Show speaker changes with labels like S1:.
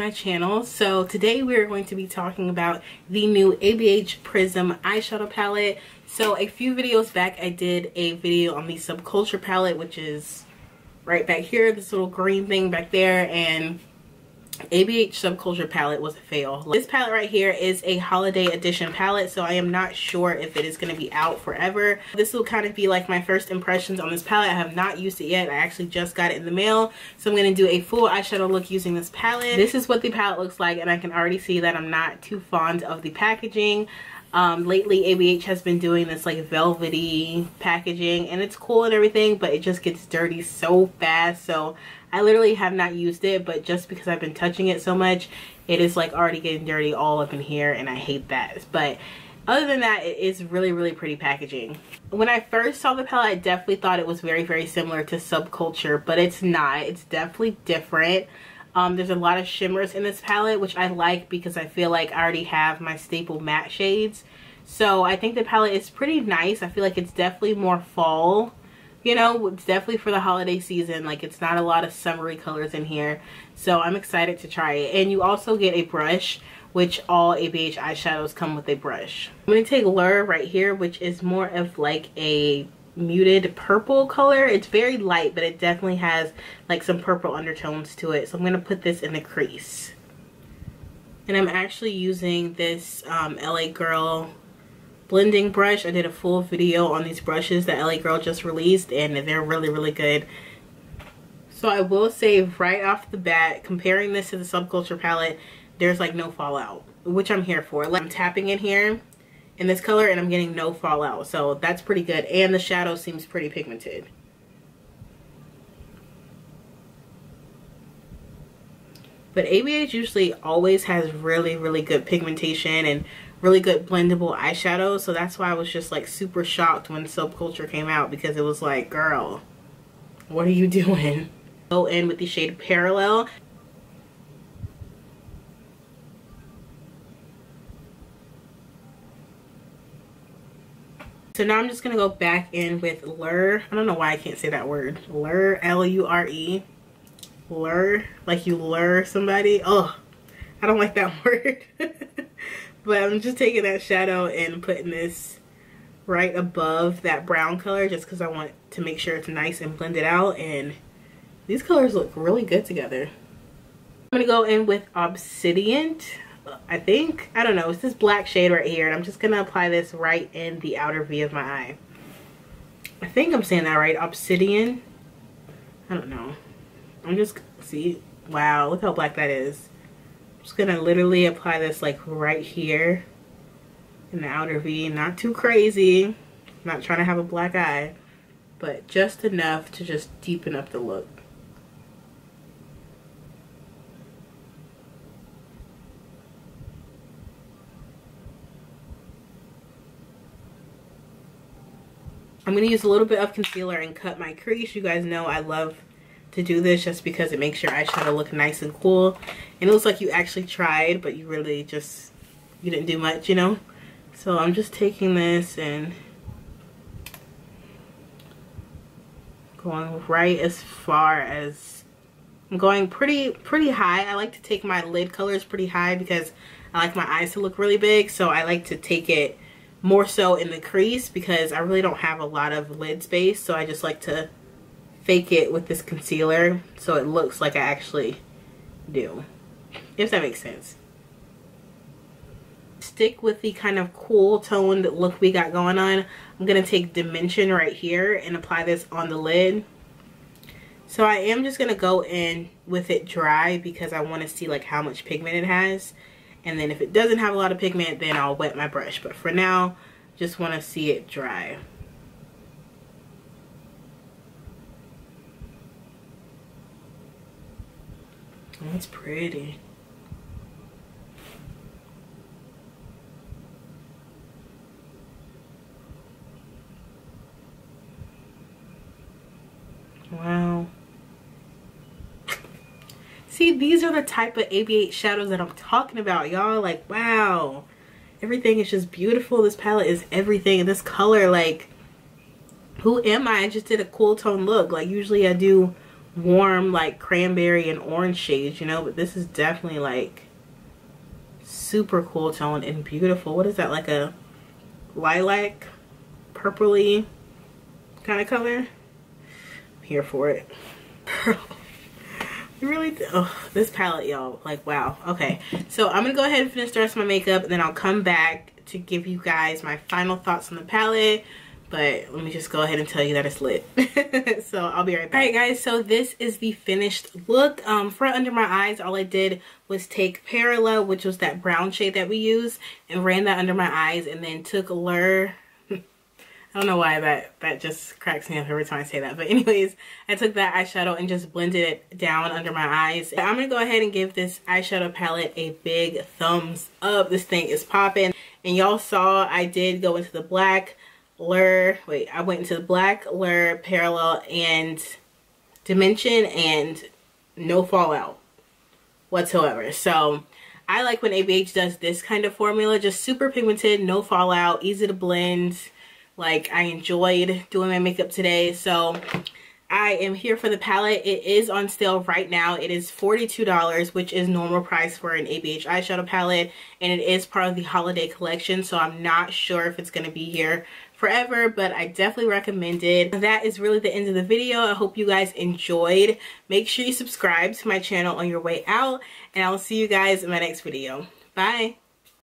S1: my channel. So today we are going to be talking about the new ABH Prism eyeshadow palette. So a few videos back I did a video on the Subculture palette, which is right back here, this little green thing back there, and ABH Subculture palette was a fail. This palette right here is a holiday edition palette, so I am not sure if it is going to be out forever. This will kind of be like my first impressions on this palette. I have not used it yet. I actually just got it in the mail, so I'm going to do a full eyeshadow look using this palette. This is what the palette looks like, and I can already see that I'm not too fond of the packaging. Lately ABH has been doing this like velvety packaging, and it's cool and everything, but it just gets dirty so fast. So I literally have not used it, but just because I've been touching it so much, it is like already getting dirty all up in here, and I hate that. But other than that, it is really pretty packaging. When I first saw the palette, I definitely thought it was very similar to Subculture, but it's not. It's definitely different. There's a lot of shimmers in this palette, which I like because I feel like I already have my staple matte shades. So I think the palette is pretty nice. I feel like it's definitely more fall. You know, it's definitely for the holiday season. Like, it's not a lot of summery colors in here. So I'm excited to try it. And you also get a brush, which all ABH eyeshadows come with a brush. I'm going to take Lure right here, which is more of like a muted purple color. It's very light, but it definitely has like some purple undertones to it. So I'm going to put this in the crease. And I'm actually using this LA Girl blending brush. I did a full video on these brushes that LA Girl just released, and they're really good. So I will say right off the bat, comparing this to the Subculture palette, there's like no fallout, which I'm here for. Like, I'm tapping in here in this color and I'm getting no fallout, so that's pretty good. And the shadow seems pretty pigmented. But ABH usually always has really good pigmentation and really good blendable eyeshadows, so that's why I was just like super shocked when Subculture came out, because it was like, girl, what are you doing? Go in with the shade Parallel. So now I'm just gonna go back in with Lure. I don't know why I can't say that word. Lure, L-U-R-E. Lure, like you lure somebody. Oh, I don't like that word. But I'm just taking that shadow and putting this right above that brown color, just because I want to make sure it's nice and blended out. And these colors look really good together. I'm gonna go in with Obsidian, I think. I don't know, it's this black shade right here, and I'm just gonna apply this right in the outer V of my eye. I think I'm saying that right, Obsidian. I don't know. I'm just, see, wow, look how black that is. I'm just gonna literally apply this like right here in the outer V. Not too crazy. I'm not trying to have a black eye, but just enough to just deepen up the look. I'm going to use a little bit of concealer and cut my crease. You guys know I love to do this just because it makes your eyeshadow look nice and cool. And it looks like you actually tried, but you really just, you didn't do much, you know? So I'm just taking this and going right as far as, I'm going pretty high. I like to take my lid colors pretty high because I like my eyes to look really big. So I like to take it more so in the crease because I really don't have a lot of lid space, so I just like to fake it with this concealer so it looks like I actually do, if that makes sense. Stick with the kind of cool toned look we got going on. I'm gonna take Dimension right here and apply this on the lid. So I am just gonna go in with it dry because I want to see like how much pigment it has. And then if it doesn't have a lot of pigment, then I'll wet my brush. But for now, just want to see it dry. Oh, that's pretty. Wow. See, these are the type of ABH shadows that I'm talking about, y'all. Like, wow. Everything is just beautiful. This palette is everything. And this color, like, who am I? I just did a cool tone look. Like, usually I do warm like cranberry and orange shades, you know, but this is definitely like super cool tone and beautiful. What is that, like a lilac purpley kind of color? I'm here for it. Really, oh, this palette, y'all, like, wow. Okay, so I'm gonna go ahead and finish the rest of my makeup, and then I'll come back to give you guys my final thoughts on the palette. But let me just go ahead and tell you that it's lit. So I'll be right back. Alright guys, so this is the finished look. For under my eyes, all I did was take Parallel, which was that brown shade that we used, and ran that under my eyes, and then took Lure. I don't know why that just cracks me up every time I say that. But anyways, I took that eyeshadow and just blended it down under my eyes. I'm going to go ahead and give this eyeshadow palette a big thumbs up. This thing is popping. And y'all saw I did go into the black, Lure. Wait, I went into the black, Lure, Parallel, and Dimension, and no fallout whatsoever. So I like when ABH does this kind of formula. Just super pigmented, no fallout, easy to blend. Like, I enjoyed doing my makeup today, so I am here for the palette. It is on sale right now. It is $42, which is normal price for an ABH eyeshadow palette, and it is part of the holiday collection, so I'm not sure if it's going to be here forever, but I definitely recommend it. That is really the end of the video. I hope you guys enjoyed. Make sure you subscribe to my channel on your way out, and I'll see you guys in my next video. Bye!